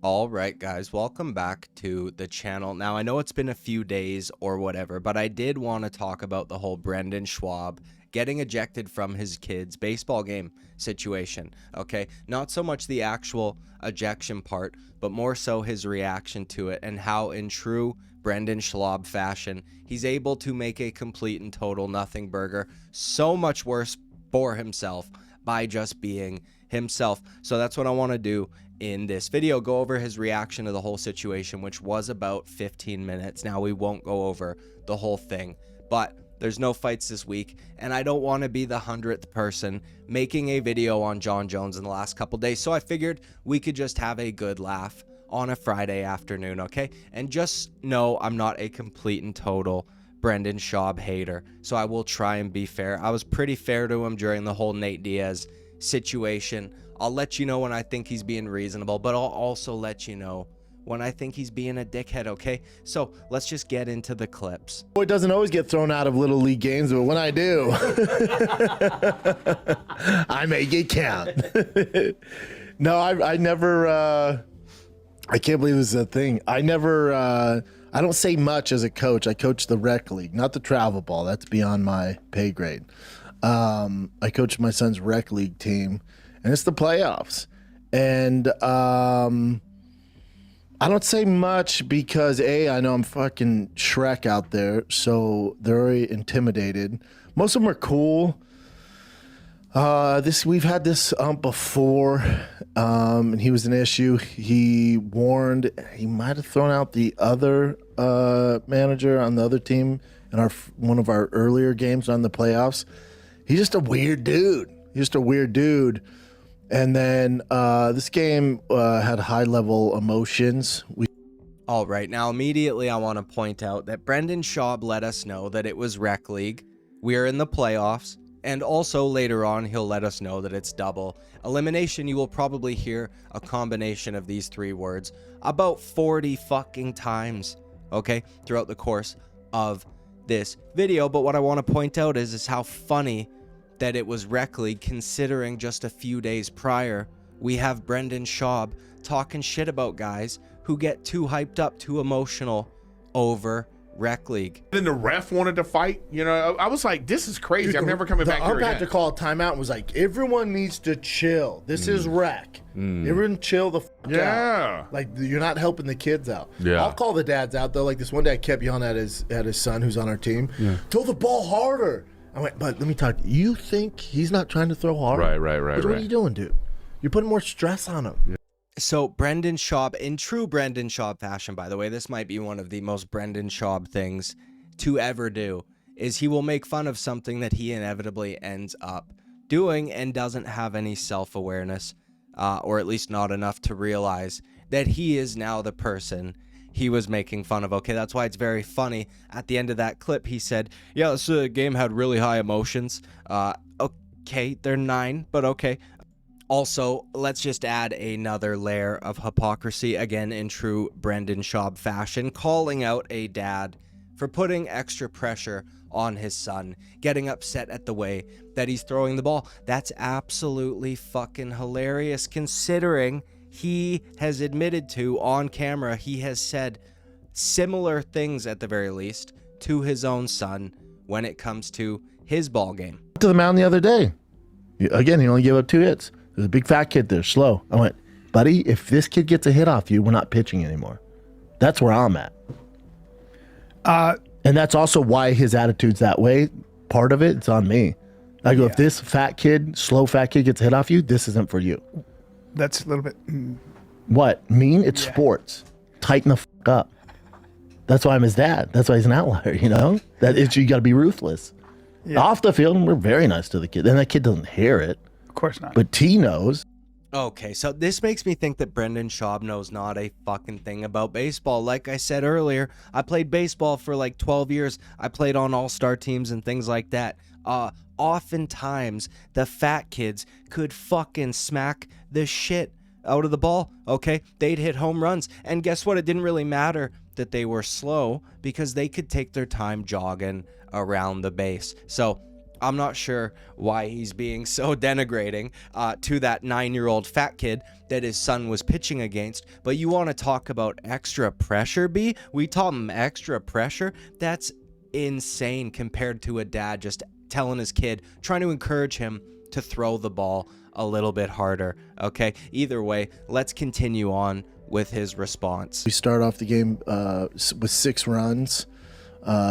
All right, guys, welcome back to the channel. Now, I know it's been a few days or whatever, but I did want to talk about the whole Brendan Schaub getting ejected from his kid's baseball game situation, okay? Not so much the actual ejection part, but more so his reaction to it and how, in true Brendan Schaub fashion, he's able to make a complete and total nothing burger so much worse for himself by just being himself. So that's what I want to do in this video, go over his reaction to the whole situation, which was about 15 minutes. Now, we won't go over the whole thing, but there's no fights this week, and I don't want to be the 100th person making a video on Jon Jones in the last couple days, so I figured we could just have a good laugh on a Friday afternoon, okay? And just know I'm not a complete and total Brendan Schaub hater, so I will try and be fair. I was pretty fair to him during the whole Nate Diaz situation. I'll let you know when I think he's being reasonable, but I'll also let you know when I think he's being a dickhead, okay? So let's just get into the clips. Boy doesn't always get thrown out of Little League games, but when I do, I make it count. No, I never, I can't believe this is a thing. I don't say much as a coach. I coach the rec league, not the travel ball. That's beyond my pay grade. I coach my son's rec league team, and it's the playoffs. And I don't say much because I know I'm fucking Shrek out there, so they're very intimidated. Most of them are cool. We've had this before, and he was an issue. He warned he might have thrown out the other manager on the other team in one of our earlier games on the playoffs. He's just a weird dude. And then this game had high-level emotions. All right, now immediately I want to point out that Brendan Schaub let us know that it was Rec League. We are in the playoffs. And also later on, he'll let us know that it's double elimination. You will probably hear a combination of these three words about 40 fucking times, okay, throughout the course of this video. But what I want to point out is how funny that it was Rec League, considering just a few days prior, we have Brendan Schaub talking shit about guys who get too hyped up, too emotional over Rec League. Then the ref wanted to fight. You know, I was like, this is crazy. I'm never coming back here again. The umpire had to call a timeout and was like, everyone needs to chill. This is rec. Everyone chill the fuck out. Like, you're not helping the kids out. Yeah. I'll call the dads out, though. Like, this one dad kept yelling at his son who's on our team. Throw the ball harder. I went, but let me talk to you. You think he's not trying to throw hard? Right. What are you doing, dude? You're putting more stress on him. So Brendan Schaub, in true Brendan Schaub fashion, by the way, this might be one of the most Brendan Schaub things to ever do, is he will make fun of something that he inevitably ends up doing and doesn't have any self-awareness, or at least not enough to realize that he is now the person he was making fun of. Okay, that's why it's very funny. At the end of that clip, he said, yeah, this game had really high emotions. Okay, they're 9, but okay. Also, let's just add another layer of hypocrisy, again in true Brendan Schaub fashion, calling out a dad for putting extra pressure on his son, getting upset at the way that he's throwing the ball. That's absolutely fucking hilarious, considering he has admitted to, on camera, he has said similar things at the very least to his own son when it comes to his ball game. To the mound the other day. Again, he only gave up 2 hits. There's a big fat kid there, slow. I went, buddy, if this kid gets a hit off you, we're not pitching anymore. That's where I'm at. And that's also why his attitude's that way. Part of it's on me. I go, if this slow fat kid gets a hit off you, this isn't for you. That's a little bit... What? Mean? It's sports. Tighten the fuck up. That's why I'm his dad. That's why he's an outlier, you know? You got to be ruthless. Yeah. Off the field, we're very nice to the kid. And that kid doesn't hear it. Of course not. But T knows. Okay, so this makes me think that Brendan Schaub knows not a fucking thing about baseball. Like I said earlier, I played baseball for like 12 years. I played on all-star teams and things like that. Oftentimes, the fat kids could fucking smack the shit out of the ball, okay? They'd hit home runs. And guess what? It didn't really matter that they were slow because they could take their time jogging around the base. So I'm not sure why he's being so denigrating to that 9-year-old fat kid that his son was pitching against. But you want to talk about extra pressure, B? We taught him extra pressure? That's insane compared to a dad just telling his kid, trying to encourage him to throw the ball a little bit harder. Okay, either way, let's continue on with his response. We start off the game with 6 runs.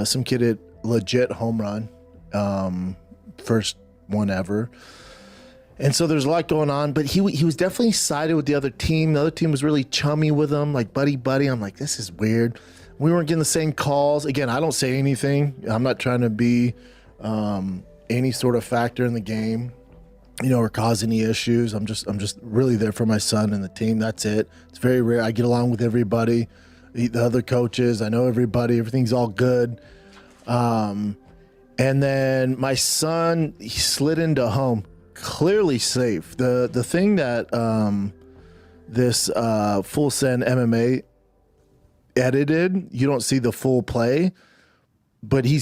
Some kid hit legit home run. First one ever. And so there's a lot going on, but he was definitely sided with the other team. The other team was really chummy with him, like buddy. I'm like, this is weird. We weren't getting the same calls. Again, I don't say anything. I'm not trying to be any sort of factor in the game, or cause any issues. I'm just really there for my son and the team. That's it. It's very rare. I get along with everybody, the other coaches. I know everybody. Everything's all good. And then my son, he slid into home, clearly safe. The thing that this Full Send MMA edited, you don't see the full play, but he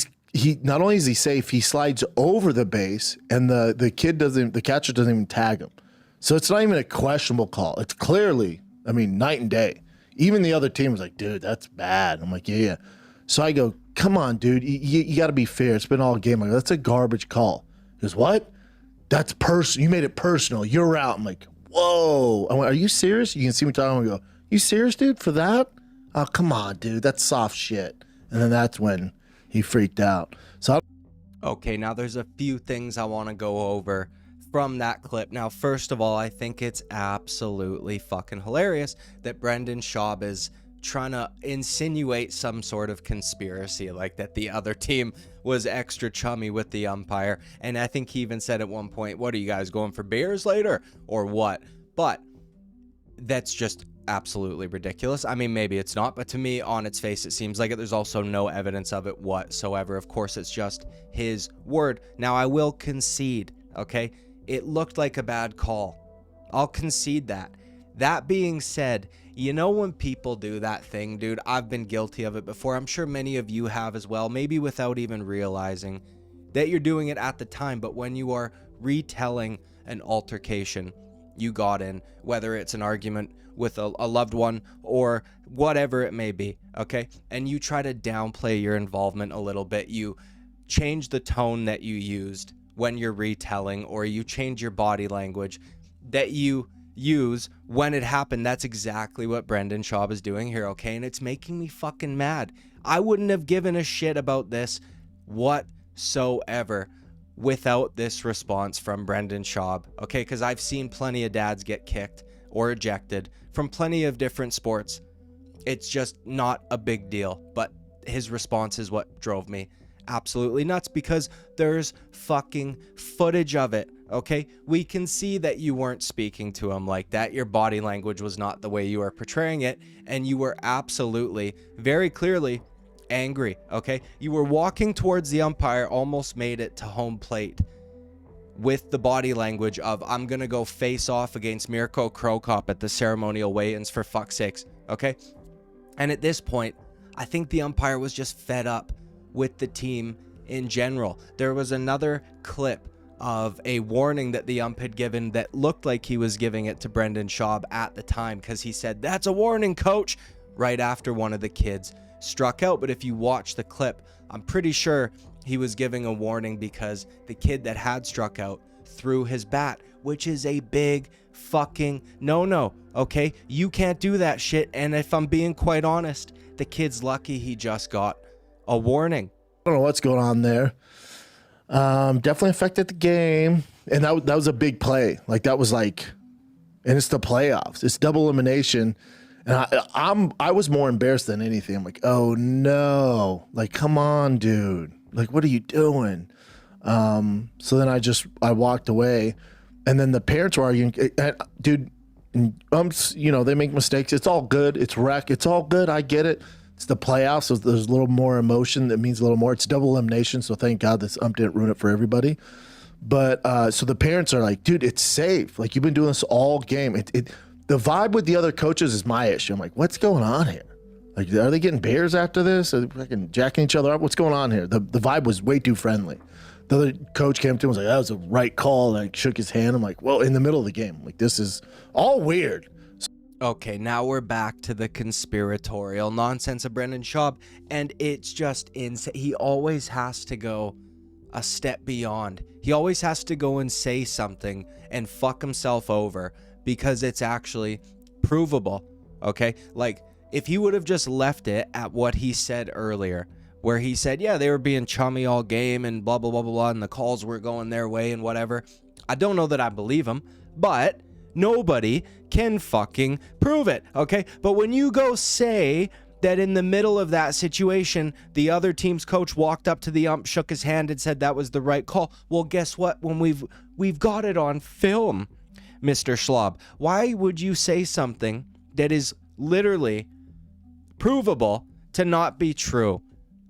not only is he safe, he slides over the base, and the catcher doesn't even tag him. So it's not even a questionable call. It's clearly, night and day. Even the other team was like, dude, that's bad. I'm like, yeah. So I go, come on, dude, you got to be fair. It's been all game. I go, that's a garbage call. He goes, what? That's personal. You made it personal. You're out. I'm like, whoa. I went, are you serious? You can see me talking. I go, you serious, dude, for that? Oh, come on, dude. That's soft shit. And then that's when he freaked out. So Okay, now there's a few things I want to go over from that clip. Now, first of all, I think it's absolutely fucking hilarious that Brendan Schaub is trying to insinuate some sort of conspiracy, like that the other team was extra chummy with the umpire. And I think he even said at one point, what are you guys going for beers later or what? But that's just absolutely ridiculous. Maybe it's not, but to me, on its face, it seems like it. There's also no evidence of it whatsoever. Of course, it's just his word. Now, I will concede, okay? It looked like a bad call. I'll concede that. That being said, when people do that thing, dude, I've been guilty of it before. I'm sure many of you have as well, maybe without even realizing that you're doing it at the time. But when you are retelling an altercation you got in, whether it's an argument with a loved one or whatever it may be, okay, and you try to downplay your involvement a little bit, you change the tone that you used when you're retelling, or you change your body language that you use when it happened. That's exactly what Brendan Schaub is doing here, okay? And it's making me fucking mad. I wouldn't have given a shit about this whatsoever without this response from Brendan Schaub, okay? Because I've seen plenty of dads get kicked or ejected from plenty of different sports. It's just not a big deal, but his response is what drove me absolutely nuts, because there's fucking footage of it, okay? We can see that you weren't speaking to him like that. Your body language was not the way you were portraying it, and you were absolutely, very clearly angry, okay? You were walking towards the umpire, almost made it to home plate with the body language of, I'm gonna go face off against Mirko Krokop at the ceremonial weigh-ins, for fuck's sakes, okay? And at this point, I think the umpire was just fed up with the team in general. There was another clip of a warning that the ump had given that looked like he was giving it to Brendan Schaub at the time, because he said, that's a warning, coach, right after one of the kids struck out. But if you watch the clip, I'm pretty sure he was giving a warning because the kid that had struck out threw his bat, which is a big fucking no-no, okay? You can't do that shit. And if I'm being quite honest, the kid's lucky he just got a warning. I don't know what's going on there. Definitely affected the game. And that was a big play. Like, that was like, and it's the playoffs. It's double elimination. And I was more embarrassed than anything. I'm like, oh no, like, come on, dude. Like, what are you doing? So then I walked away, and then the parents were arguing, dude, they make mistakes. It's all good. It's rec. It's all good. I get it. It's the playoffs, so there's a little more emotion. That means a little more. It's double elimination, so thank God this ump didn't ruin it for everybody. But so the parents are like, dude, it's safe. Like, you've been doing this all game. The vibe with the other coaches is my issue. I'm like, what's going on here? Like, are they getting beers after this? Are they fucking jacking each other up? What's going on here? The vibe was way too friendly. The other coach came to him and was like, that was a right call. And I shook his hand. I'm like, well, in the middle of the game. Like, this is all weird. Okay, now we're back to the conspiratorial nonsense of Brendan Schaub, and it's just insane. He always has to go a step beyond. He always has to go and say something and fuck himself over because it's actually provable, okay? Like, if he would have just left it at what he said earlier, where he said, yeah, they were being chummy all game and blah, blah, blah, blah, blah, and the calls were going their way and whatever, I don't know that I believe him, but nobody can fucking prove it, okay? But when you go say that in the middle of that situation, the other team's coach walked up to the ump, shook his hand, and said that was the right call, well, guess what? When we've got it on film, Mr. Schwab, why would you say something that is literally provable to not be true?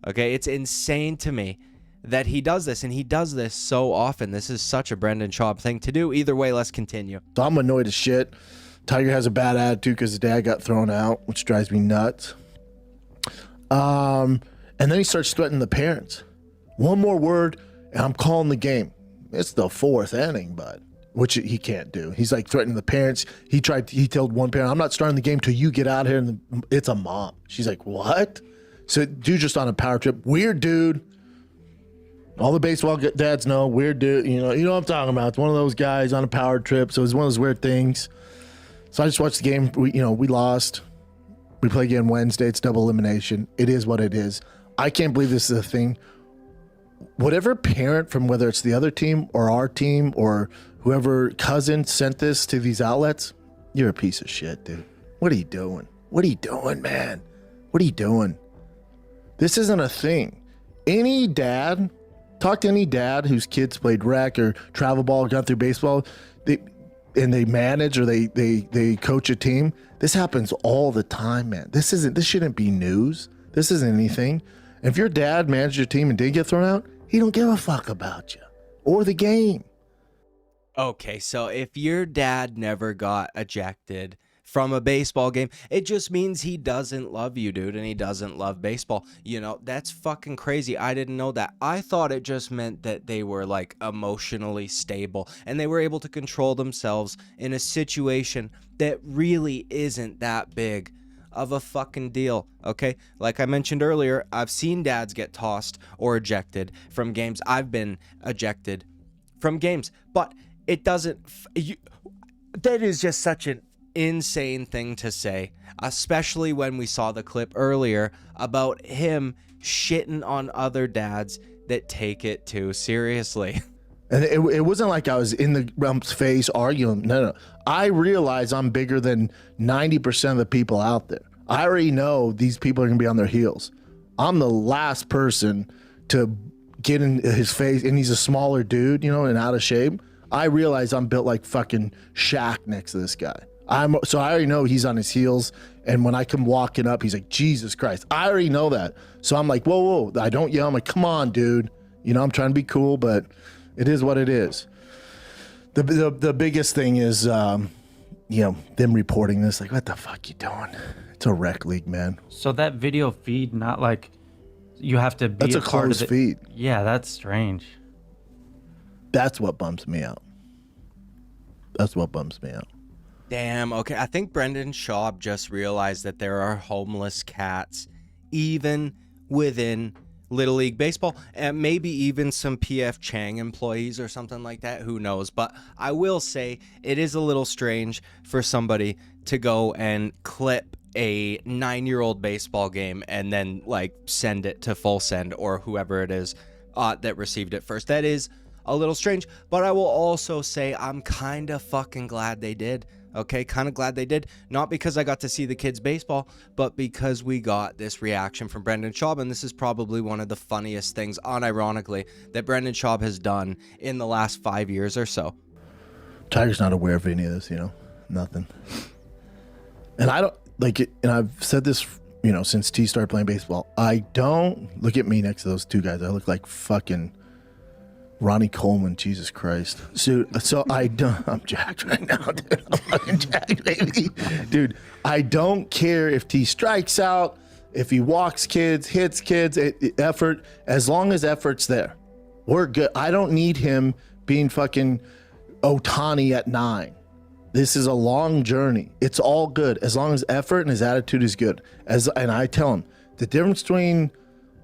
Okay, it's insane to me that he does this, and he does this so often. This is such a Brendan Schaub thing to do. Either way, let's continue. So I'm annoyed as shit. Tiger has a bad attitude because his dad got thrown out, which drives me nuts. And then he starts threatening the parents. One more word, and I'm calling the game. It's the fourth inning, bud, which he can't do. He's like threatening the parents. He told one parent, I'm not starting the game till you get out here. And it's a mom. She's like, what? So dude just on a power trip. Weird dude. All the baseball dads know, weird dude. You know what I'm talking about. It's one of those guys on a power trip. So it's one of those weird things. So I just watched the game. We lost. We play again Wednesday. It's double elimination. It is what it is. I can't believe this is a thing. Whatever parent from whether it's the other team or our team or whoever cousin sent this to these outlets, you're a piece of shit, dude. What are you doing? What are you doing, man? What are you doing? This isn't a thing. Any dad, talk to any dad whose kids played rec or travel ball, got through baseball, they manage or they coach a team. This happens all the time, man. This shouldn't be news. This isn't anything. And if your dad managed your team and did get thrown out, he don't give a fuck about you or the game. Okay, so if your dad never got ejected from a baseball game, it just means he doesn't love you, dude, and he doesn't love baseball. That's fucking crazy. I didn't know that. I thought it just meant that they were like emotionally stable and they were able to control themselves in a situation that really isn't that big of a fucking deal, okay? Like I mentioned earlier, I've seen dads get tossed or ejected from games. I've been ejected from games, but it doesn't... that is just such an insane thing to say, especially when we saw the clip earlier about him shitting on other dads that take it too seriously. And it wasn't like I was in the ump's face arguing. No. I realize I'm bigger than 90% of the people out there. I already know these people are going to be on their heels. I'm the last person to get in his face, and he's a smaller dude, and out of shape. I realize I'm built like fucking Shaq next to this guy. So I already know he's on his heels, and when I come walking up, he's like, Jesus Christ. I already know that. So I'm like, whoa. I don't yell. I'm like, come on, dude. I'm trying to be cool, but it is what it is. The biggest thing is, them reporting this. Like, what the fuck you doing? It's a rec league, man. So that video feed, not like you have to be That's a part closed of it. feed. Yeah, that's strange. That's what bums me out. Damn, okay. I think Brendan Schaub just realized that there are homeless cats even within Little League Baseball, and maybe even some PF Chang employees or something like that. Who knows? But I will say it is a little strange for somebody to go and clip a 9-year-old baseball game and then send it to Full Send or whoever it is that received it first. That is a little strange, but I will also say I'm kind of fucking glad they did. Okay, kind of glad they did. Not because I got to see the kids' baseball, but because we got this reaction from Brendan Schaub, and this is probably one of the funniest things, unironically, that Brendan Schaub has done in the last 5 years or so. Tiger's not aware of any of this, nothing. And I don't, and I've said this, since T started playing baseball. I don't look at me next to those two guys. I look like fucking Ronnie Coleman, Jesus Christ. So I don't, I'm jacked right now, dude. I'm fucking jacked, baby. Dude, I don't care if T strikes out, if he walks kids, hits kids, effort, as long as effort's there. We're good. I don't need him being fucking Otani at 9. This is a long journey. It's all good as long as effort and his attitude is good. And I tell him the difference between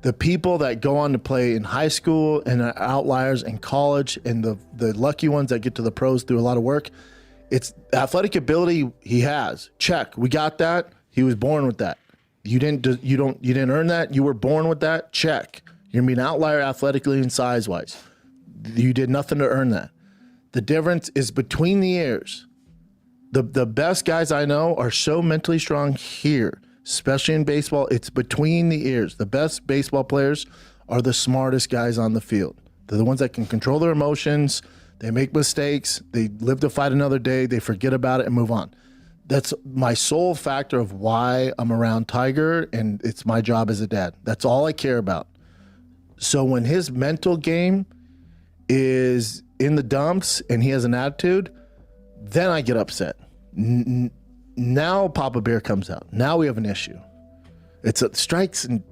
the people that go on to play in high school and are outliers in college and the lucky ones that get to the pros through a lot of work, it's athletic ability he has. Check. We got that. He was born with that. You didn't earn that. You were born with that. Check. You're gonna be an outlier athletically and size wise. You did nothing to earn that. The difference is between the ears. The best guys I know are so mentally strong here, especially in baseball. It's between the ears. The best baseball players are the smartest guys on the field. They're the ones that can control their emotions. They make mistakes. They live to fight another day. They forget about it and move on. That's my sole factor of why I'm around Tiger, and it's my job as a dad. That's all I care about. So when his mental game is in the dumps and he has an attitude, then I get upset. Now Papa Bear comes out. Now we have an issue. It's strikes and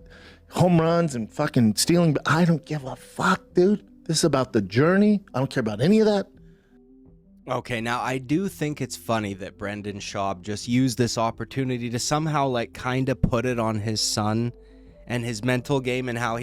home runs and fucking stealing. But I don't give a fuck, dude. This is about the journey. I don't care about any of that. Okay, now I do think it's funny that Brendan Schaub just used this opportunity to somehow like kind of put it on his son and his mental game and how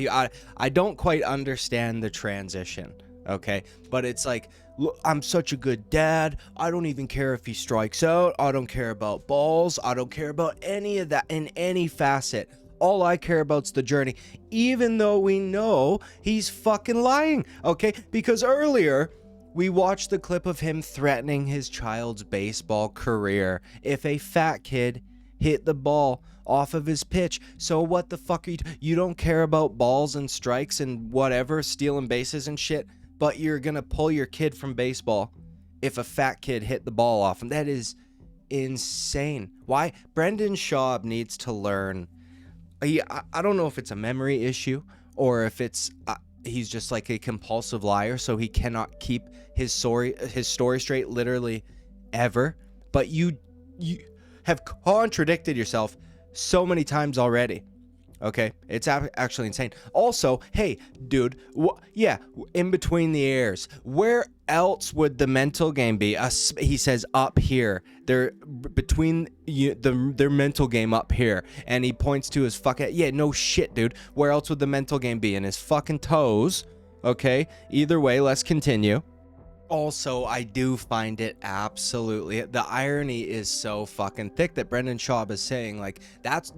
I don't quite understand the transition, okay? But it's like, look, I'm such a good dad. I don't even care if he strikes out. I don't care about balls. I don't care about any of that in any facet. All I care about's the journey, even though we know he's fucking lying, okay? Because earlier, we watched the clip of him threatening his child's baseball career if a fat kid hit the ball off of his pitch. So what the fuck are you don't care about balls and strikes and whatever, stealing bases and shit, but you're gonna pull your kid from baseball if a fat kid hit the ball off him. That is insane. Why? Brendan Schaub needs to learn. I don't know if it's a memory issue or if it's he's just like a compulsive liar, so he cannot keep his story straight literally ever. But you have contradicted yourself so many times already. Okay, it's actually insane. Also, hey, dude, in between the ears, where else would the mental game be? He says up here. They're between their mental game up here, and he points to his fucking no shit, dude. Where else would the mental game be? In his fucking toes. Okay, either way, let's continue. Also, I do find it absolutely, the irony is so fucking thick that Brendan Schaub is saying, like, that's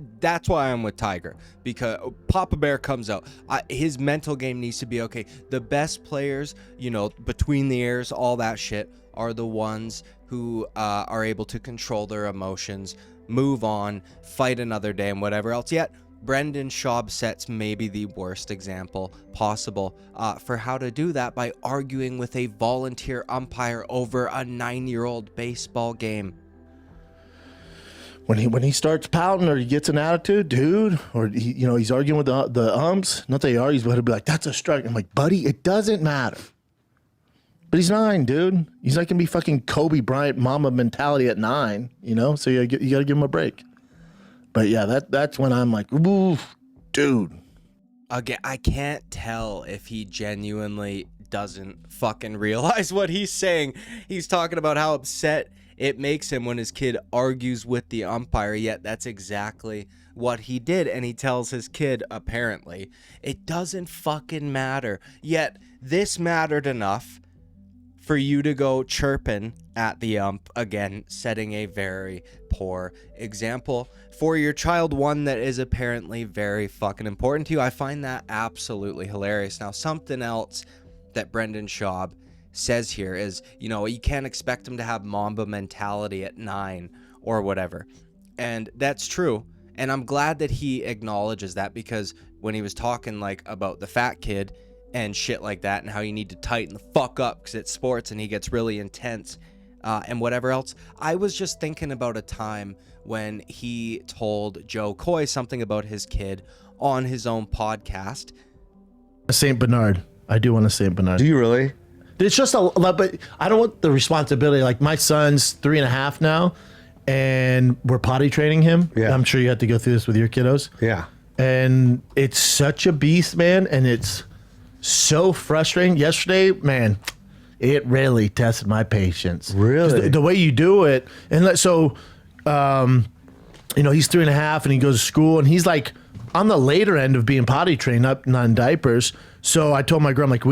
why I'm with Tiger, because Papa Bear comes out. His mental game needs to be okay. The best players, between the ears, all that shit, are the ones who are able to control their emotions, move on, fight another day, and whatever else. Yet, Brendan Schaub sets maybe the worst example possible for how to do that by arguing with a volunteer umpire over a 9-year-old baseball game. When he starts pouting or he gets an attitude, dude, or he's arguing with the umps, not that he argues, but he'll be like, "That's a strike." I'm like, buddy, it doesn't matter. But he's 9, dude. He's not gonna be fucking Kobe Bryant mama mentality at 9, So you gotta give him a break. But yeah, that's when I'm like, ooh, dude. Again, I can't tell if he genuinely doesn't fucking realize what he's saying. He's talking about how upset it makes him when his kid argues with the umpire, yet that's exactly what he did. And he tells his kid, apparently, it doesn't fucking matter. Yet this mattered enough for you to go chirping at the ump, again, setting a very poor example for your child, one that is apparently very fucking important to you. I find that absolutely hilarious. Now, something else that Brendan Schaub says here is, you can't expect him to have Mamba mentality at 9 or whatever. And that's true. And I'm glad that he acknowledges that, because when he was talking like about the fat kid and shit like that, and how you need to tighten the fuck up because it's sports and he gets really intense and whatever else, I was just thinking about a time when he told Joe Coy something about his kid on his own podcast. St. Bernard. I do want a St. Bernard. Do you really? It's just a lot, but I don't want the responsibility. Like, my son's 3.5 now, and we're potty training him. Yeah. I'm sure you have to go through this with your kiddos. Yeah. And it's such a beast, man, and it's so frustrating. Yesterday, man, it really tested my patience. Really? The way you do it. And he's 3.5 and he goes to school and he's like on the later end of being potty trained, not in diapers. So I told my girl, I'm like,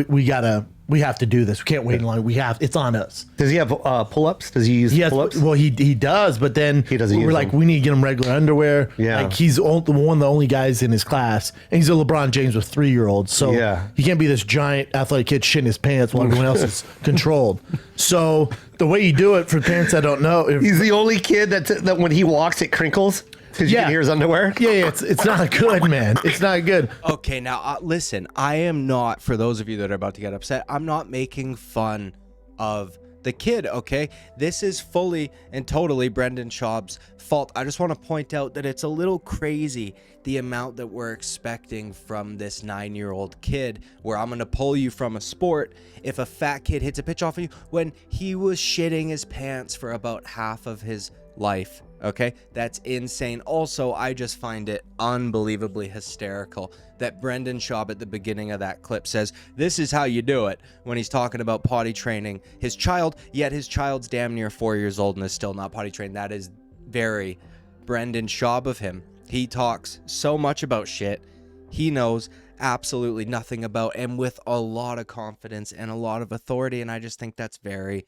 we have to do this. We can't wait in line. It's on us. Does he have pull-ups? Does he use pull-ups? Well, he does, but then he doesn't we're use like, them. we need to get him regular underwear. Yeah. Like he's one of the only guys in his class, and he's a LeBron James with 3-year-olds. So Yeah. he can't be this giant athletic kid shitting his pants while everyone else is controlled. So the way you do it for parents that don't know, He's the only kid that when he walks it crinkles because you can hear his underwear. Yeah, it's not good, man. It's not good. Okay, now listen, I am not, for those of you that are about to get upset, I'm not making fun of the kid, okay? This is fully and totally Brendan Schaub's fault. I just want to point out that it's a little crazy the amount that we're expecting from this 9-year-old kid, where I'm going to pull you from a sport if a fat kid hits a pitch off of you when he was shitting his pants for about half of his life. Okay, that's insane. Also, I just find it unbelievably hysterical that Brendan Schaub at the beginning of that clip says, this is how you do it, when he's talking about potty training his child, yet his child's damn near 4 years old and is still not potty trained. That is very Brendan Schaub of him. He talks so much about shit he knows absolutely nothing about, and with a lot of confidence and a lot of authority, and I just think that's very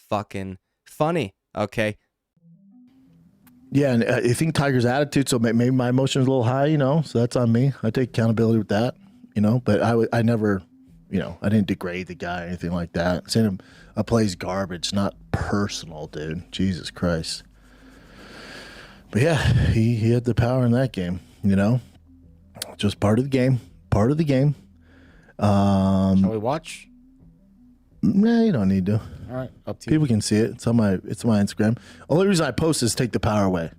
fucking funny, okay? Yeah, and I think Tiger's attitude, so maybe my emotion's a little high, so that's on me. I take accountability with that, but I never, I didn't degrade the guy or anything like that. Saying him a play's garbage, not personal, dude. Jesus Christ. But yeah, he had the power in that game, just part of the game, Shall we watch? Nah, you don't need to. All right, up to you. People can see it. It's on my Instagram. Only reason I post is take the power away.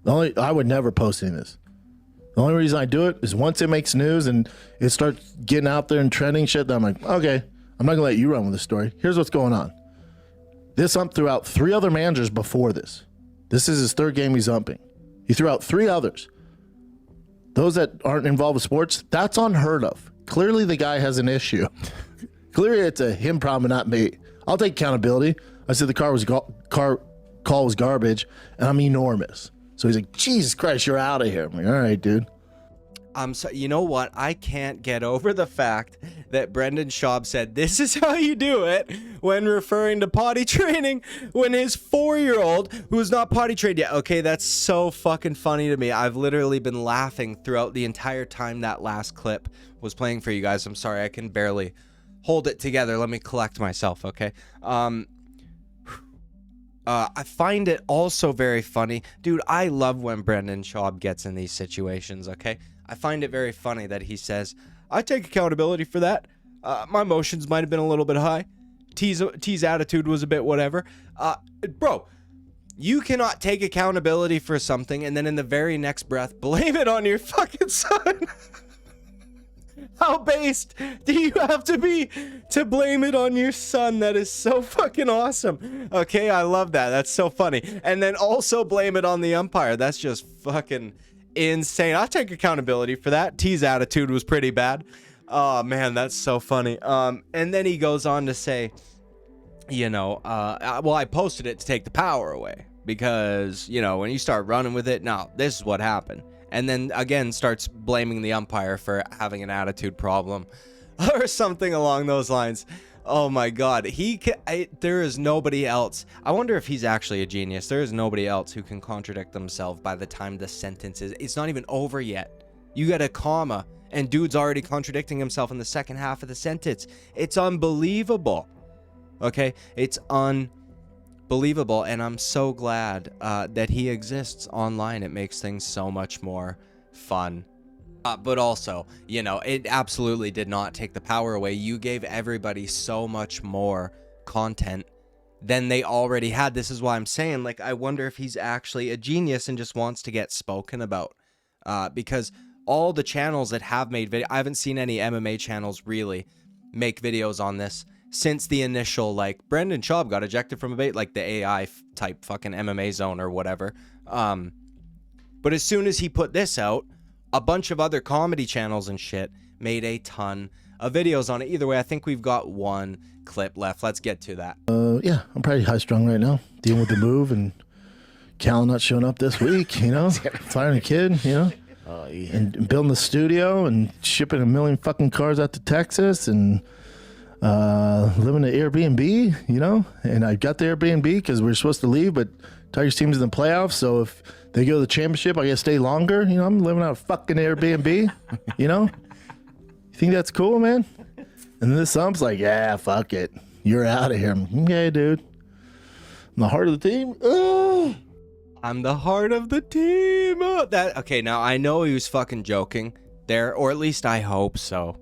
I would never post any of this. The only reason I do it is once it makes news and it starts getting out there and trending shit, then I'm like, okay, I'm not gonna let you run with this story. Here's what's going on. This ump threw out 3 other managers before this. This is his 3rd game he's umping. He threw out 3 others. Those that aren't involved with sports, that's unheard of. Clearly the guy has an issue. Clearly it's a him problem and not me. I'll take accountability. I said the call was garbage, and I'm enormous. So he's like, Jesus Christ, you're out of here. I'm like, all right, dude. So you know what? I can't get over the fact that Brendan Schaub said this is how you do it when referring to potty training when his 4-year-old who's not potty trained yet. Okay, that's so fucking funny to me. I've literally been laughing throughout the entire time that last clip was playing for you guys. I'm sorry, I can barely hold it together. Let me collect myself, okay? I find it also very funny. Dude, I love when Brendan Schaub gets in these situations, okay? I find it very funny that he says, I take accountability for that. My emotions might have been a little bit high. T's attitude was a bit whatever. Bro, you cannot take accountability for something and then in the very next breath blame it on your fucking son. How based do you have to be to blame it on your son? That is so fucking awesome. Okay, I love that. That's so funny. And then also blame it on the umpire. That's just fucking insane. I'll take accountability for that. T's attitude was pretty bad. Oh, man, that's so funny. And then he goes on to say, well, I posted it to take the power away because, when you start running with it, no, this is what happened. And then again starts blaming the umpire for having an attitude problem or something along those lines. Oh my God. There is nobody else. I wonder if he's actually a genius. There is nobody else who can contradict themselves by the time the sentence it's not even over yet. You get a comma and dude's already contradicting himself in the second half of the sentence. It's unbelievable. Okay. It's unbelievable, and I'm so glad that he exists online. It makes things so much more fun. But also, it absolutely did not take the power away. You gave everybody so much more content than they already had. This is why I'm saying, I wonder if he's actually a genius and just wants to get spoken about. Because all the channels that have made video, I haven't seen any MMA channels really make videos on this since the initial, Brendan Schaub got ejected from a bait, the AI type fucking MMA zone or whatever. But as soon as he put this out, a bunch of other comedy channels and shit made a ton of videos on it. Either way, I think we've got one clip left. Let's get to that. Yeah, I'm probably high strung right now, dealing with the move and Cal not showing up this week, you know, firing a kid, you know, and building the studio and shipping 1 million fucking cars out to Texas and living at Airbnb, you know, and I got the Airbnb because we were supposed to leave, but Tigers team's in the playoffs, so if they go to the championship, I gotta stay longer. You know, I'm living out a fucking Airbnb, you know. You think that's cool, man? And then this thumb's like, yeah, fuck it. You're out of here. Okay, dude. I'm the heart of the team. Ugh. I'm the heart of the team. Okay, now I know he was fucking joking there, or at least I hope so.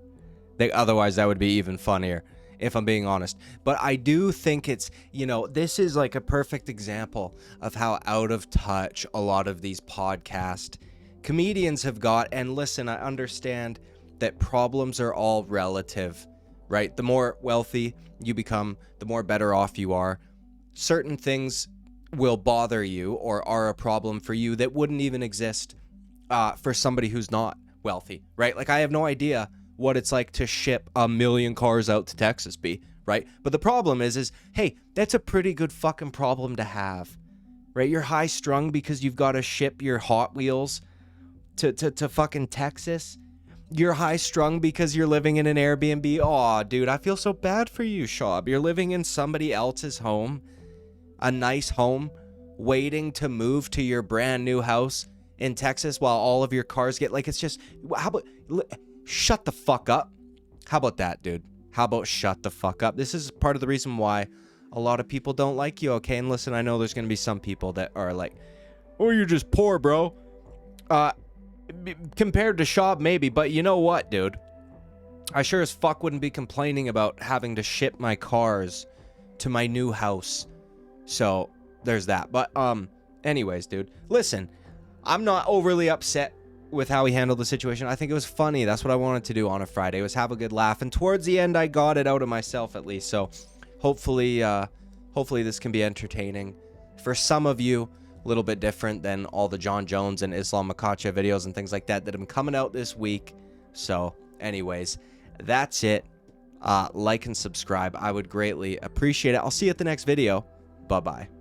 Otherwise, that would be even funnier, if I'm being honest. But I do think it's, you know, this is like a perfect example of how out of touch a lot of these podcast comedians have got. And listen, I understand that problems are all relative, right? The more wealthy you become, the more better off you are. Certain things will bother you or are a problem for you that wouldn't even exist for somebody who's not wealthy, right? Like, I have no idea what it's like to ship 1 million cars out to Texas, right? But the problem is, hey, that's a pretty good fucking problem to have, right? You're high strung because you've got to ship your Hot Wheels to fucking Texas. You're high strung because you're living in an Airbnb. Aw, dude, I feel so bad for you, Schaub. You're living in somebody else's home, a nice home, waiting to move to your brand new house in Texas while all of your cars get, like, it's just, how about, shut the fuck up. How about that, dude? How about shut the fuck up? This is part of the reason why a lot of people don't like you, okay? And listen, I know there's going to be some people that are like, oh, you're just poor, bro. Compared to Schaub, maybe, but you know what, dude? I sure as fuck wouldn't be complaining about having to ship my cars to my new house. So, there's that. But, anyways, dude, listen, I'm not overly upset with how he handled the situation. I think it was funny. That's what I wanted to do on a Friday, was have a good laugh. And towards the end, I got it out of myself at least. So, hopefully this can be entertaining for some of you. A little bit different than all the John Jones and Islam Makacha videos and things like that that have been coming out this week. So, anyways, that's it. Like and subscribe. I would greatly appreciate it. I'll see you at the next video. Bye-bye.